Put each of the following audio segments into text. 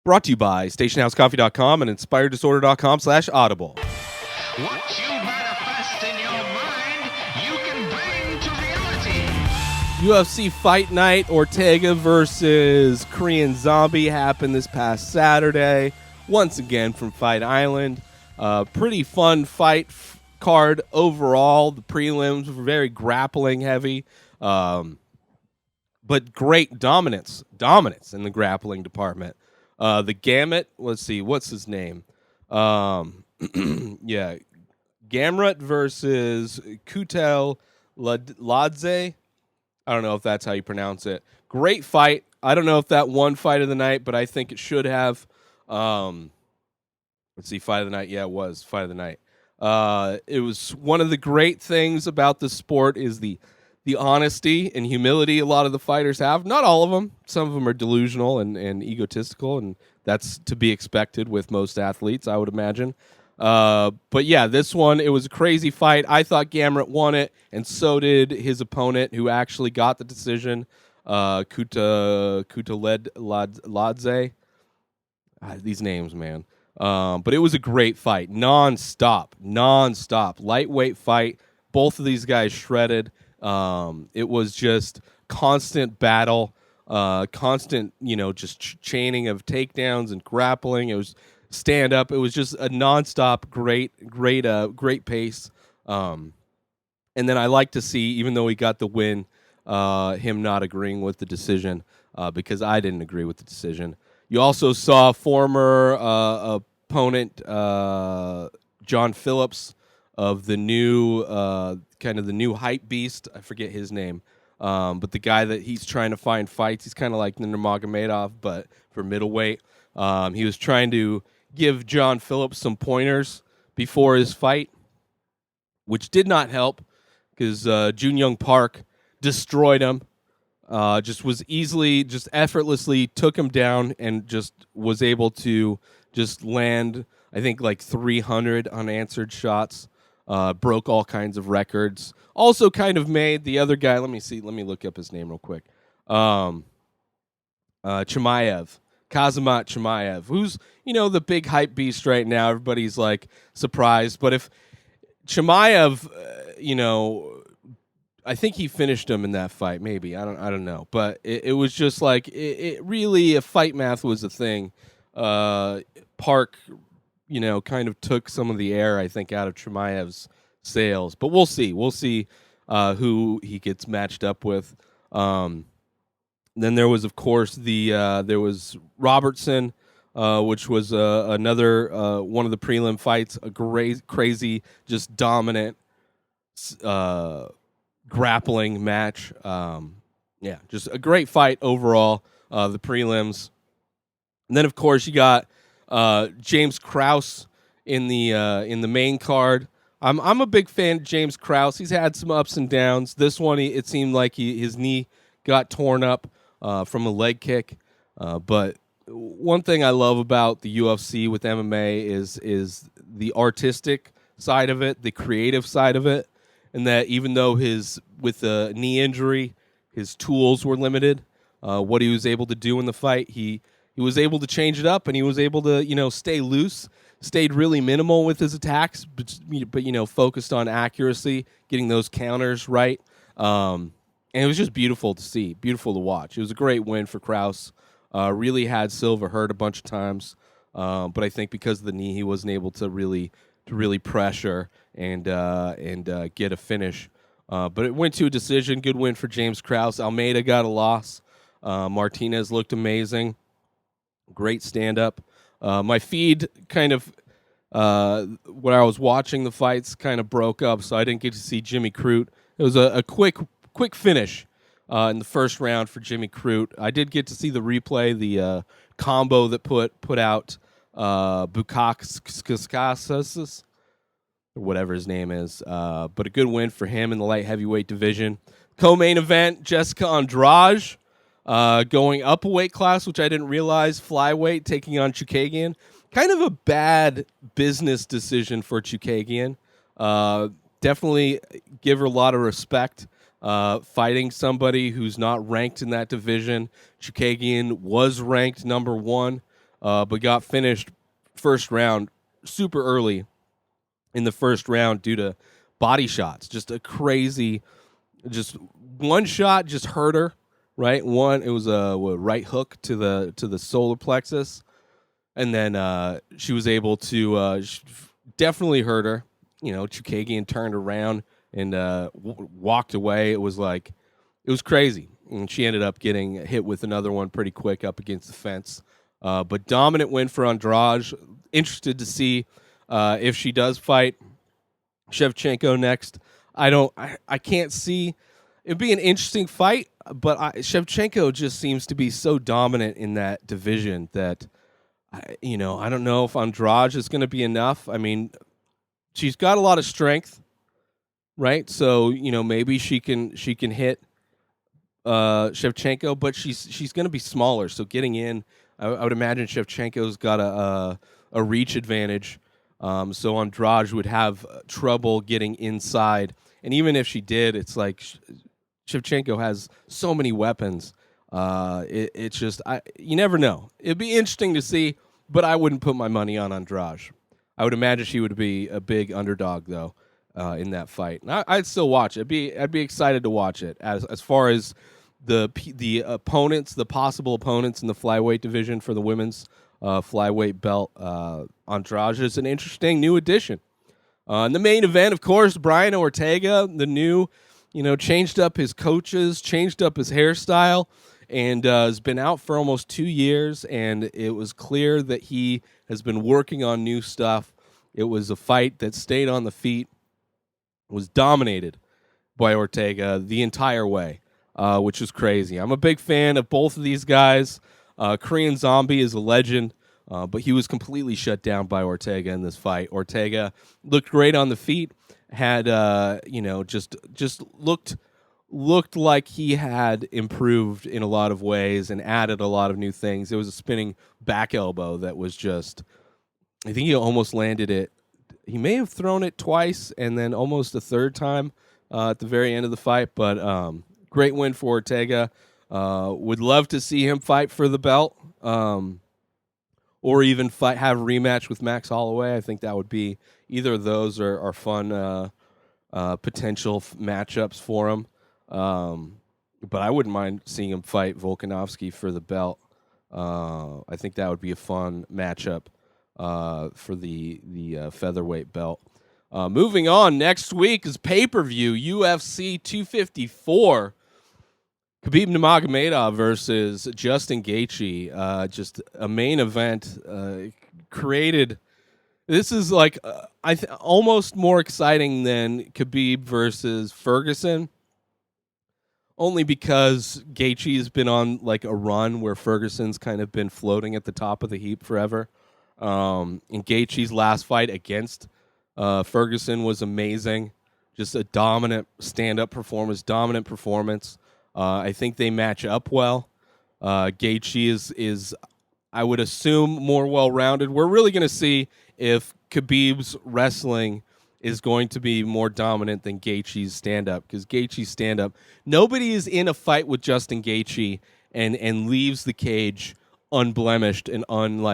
Brought to you by StationHouseCoffee.com and InspiredDisorder.com/audible. What you manifest in your mind, you can bring to reality. UFC Fight Night, Ortega versus Korean Zombie happened this past Saturday. Once again from Fight Island. Pretty fun fight card overall. The prelims were very grappling heavy. But great dominance in the grappling department. The Gamut, let's see, what's his name? Yeah, Gamrot versus Kutel Ladze. I don't know if that's how you pronounce it. Great fight. I don't know if that won fight of the night, but I think it should have. Let's see, fight of the night. Yeah, it was fight of the night. It was one of the great things about the sport is the honesty and humility a lot of the fighters have. Not all of them. Some of them are delusional and egotistical, and that's to be expected with most athletes, I would imagine. But yeah, this one, it was a crazy fight. I thought Gamrot won it, and so did his opponent, who actually got the decision, Kuta Ladze. These names, man. But it was a great fight. Non-stop. Lightweight fight. Both of these guys shredded. It was just constant battle, constant, just chaining of takedowns and grappling. It was stand up. It was just a nonstop great pace. And then I like to see, even though he got the win, him not agreeing with the decision, because I didn't agree with the decision. You also saw former opponent John Phillips of the new kind of the new hype beast. I forget his name, but the guy that he's trying to find fights. He's kind of like Nurmagomedov, but for middleweight. He was trying to give John Phillips some pointers before his fight, which did not help because Jun Young Park destroyed him. Just effortlessly took him down and just was able to just land, I think, like 300 unanswered shots. Broke all kinds of records. Also kind of made the other guy, let me look up his name real quick. Chimaev. Kazamat Chimaev, who's, the big hype beast right now. Everybody's like surprised. But if Chimaev, I think he finished him in that fight, maybe. I don't know. But it was just like it really, if fight math was a thing, Park kind of took some of the air, I think, out of Chimaev's sails. But we'll see. We'll see who he gets matched up with. Then there was, of course, there was Robertson, which was another one of the prelim fights, a crazy, just dominant grappling match. Just a great fight overall, the prelims. And then, of course, you got James Krause in the main card. I'm a big fan of James Krause. He's had some ups and downs. This one, it seemed like his knee got torn up from a leg kick. But one thing I love about the UFC with MMA is the artistic side of it, the creative side of it, and that even though with a knee injury, his tools were limited. What he was able to do in the fight, he was able to change it up, and he was able to, stay loose, stayed really minimal with his attacks, but focused on accuracy, getting those counters right. And it was just beautiful to see, beautiful to watch. It was a great win for Krause. Really had Silva hurt a bunch of times, but I think because of the knee, he wasn't able to really pressure and get a finish. But it went to a decision. Good win for James Krause. Almeida got a loss. Martinez looked amazing. Great stand-up. My feed kind of, when I was watching the fights, kind of broke up, so I didn't get to see Jimmy Crute. It was a quick finish in the first round for Jimmy Crute. I did get to see the replay, the combo that put out Bukauskas, or whatever his name is. But a good win for him in the light heavyweight division. Co-main event, Jessica Andrade going up a weight class, which I didn't realize, flyweight, taking on Chookagian. Kind of a bad business decision for Chookagian. Definitely give her a lot of respect. Fighting somebody who's not ranked in that division. Chookagian was ranked number one. but got finished first round super early in the first round due to body shots. Just a crazy, just one shot just hurt her, right? It was a right hook to the solar plexus, and then she was able to definitely hurt her. Chukagian turned around and walked away. It was crazy, and she ended up getting hit with another one pretty quick up against the fence. But dominant win for Andrade. Interested to see if she does fight Shevchenko next. I can't see. It'd be an interesting fight, but Shevchenko just seems to be so dominant in that division that I don't know if Andrade is going to be enough. I mean, she's got a lot of strength, right? So maybe she can hit Shevchenko, but she's going to be smaller. So getting in, I would imagine Shevchenko's got a reach advantage. So Andrade would have trouble getting inside. And even if she did, it's like Shevchenko has so many weapons. It's just you never know. It'd be interesting to see, but I wouldn't put my money on Andrade. I would imagine she would be a big underdog though in that fight. And I'd still watch it. I'd be excited to watch it. As far as the opponents, the possible opponents in the flyweight division for the women's flyweight belt, Andrade is an interesting new addition. In the main event, of course, Brian Ortega, the new, changed up his coaches, changed up his hairstyle, and has been out for almost 2 years, and it was clear that he has been working on new stuff. It was a fight that stayed on the feet, was dominated by Ortega the entire way, which is crazy. I'm a big fan of both of these guys. Korean Zombie is a legend, but he was completely shut down by Ortega in this fight. Ortega looked great on the feet, had just looked like he had improved in a lot of ways and added a lot of new things. There was a spinning back elbow that was just, I think he almost landed it. He may have thrown it twice and then almost a third time at the very end of the fight, but great win for Ortega. Would love to see him fight for the belt, or even have a rematch with Max Holloway. I think that would be, either of those are fun potential matchups for him. But I wouldn't mind seeing him fight Volkanovski for the belt. I think that would be a fun matchup for the featherweight belt. Moving on, next week is pay-per-view UFC 254. Khabib Nurmagomedov versus Justin Gaethje. Just a main event created. This is like almost more exciting than Khabib versus Ferguson. Only because Gaethje has been on like a run where Ferguson's kind of been floating at the top of the heap forever. And Gaethje's last fight against Ferguson was amazing. Just a dominant stand-up performance, dominant performance. I think they match up well. Gaethje is, I would assume, more well-rounded. We're really going to see if Khabib's wrestling is going to be more dominant than Gaethje's stand-up, because Gaethje's stand-up, nobody is in a fight with Justin Gaethje and leaves the cage unblemished and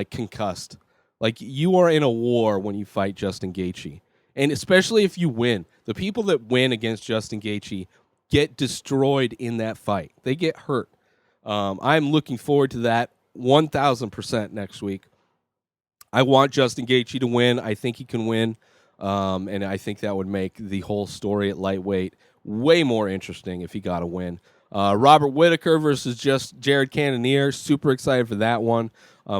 concussed. Like, you are in a war when you fight Justin Gaethje, and especially if you win. The people that win against Justin Gaethje get destroyed in that fight. They get hurt. I'm looking forward to that 1,000% next week. I want Justin Gaethje to win. I think he can win. And I think that would make the whole story at lightweight way more interesting if he got a win. Robert Whittaker versus just Jared Cannonier. Super excited for that one.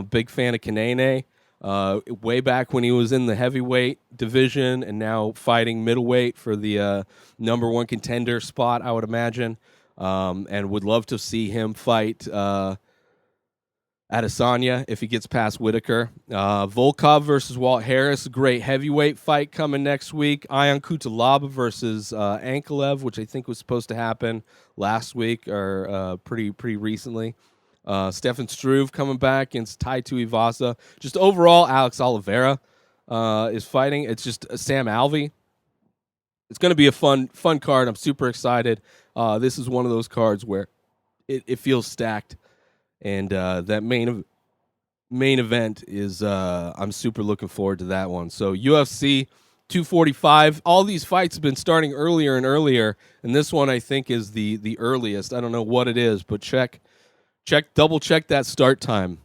Big fan of Cannonier. Way back when he was in the heavyweight division and now fighting middleweight for the number one contender spot, I would imagine. And would love to see him fight Adesanya if he gets past Whittaker. Volkov versus Walt Harris, a great heavyweight fight coming next week. Ion Cutelaba versus Ankalev, which I think was supposed to happen last week or pretty recently. Stefan Struve coming back against Tai Tuivasa. Just overall, Alex Oliveira is fighting. It's just Sam Alvey. It's going to be a fun card. I'm super excited. This is one of those cards where it feels stacked. And that main main event is I'm super looking forward to that one. So UFC 245. All these fights have been starting earlier and earlier, and this one I think is the earliest. I don't know what it is, but double check that start time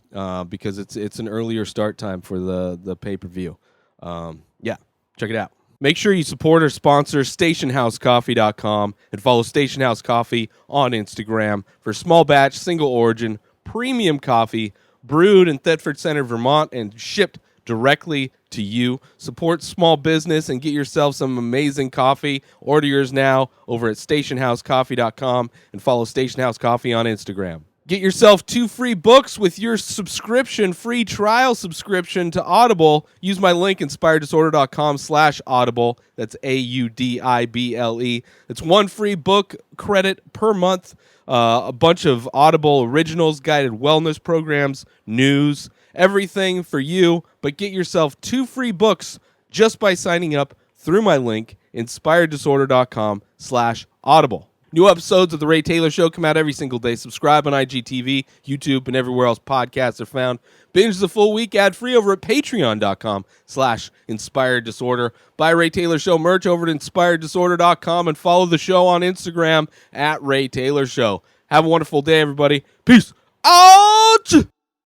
because it's an earlier start time for the pay-per-view. Yeah, check it out. Make sure you support our sponsor, StationHouseCoffee.com, and follow Station House Coffee on Instagram for small batch, single origin, premium coffee brewed in Thetford Center, Vermont, and shipped directly to you. Support small business and get yourself some amazing coffee. Order yours now over at StationHouseCoffee.com and follow Station House Coffee on Instagram. Get yourself 2 free books with your free trial subscription to Audible. Use my link, inspireddisorder.com/audible. That's AUDIBLE. It's 1 free book credit per month. A bunch of Audible originals, guided wellness programs, news, everything for you. But get yourself 2 free books just by signing up through my link, inspireddisorder.com/audible. New episodes of The Ray Taylor Show come out every single day. Subscribe on IGTV, YouTube, and everywhere else podcasts are found. Binge the full week ad-free over at patreon.com/inspireddisorder. Buy Ray Taylor Show merch over at inspireddisorder.com and follow the show on Instagram at Ray Taylor Show. Have a wonderful day, everybody. Peace out!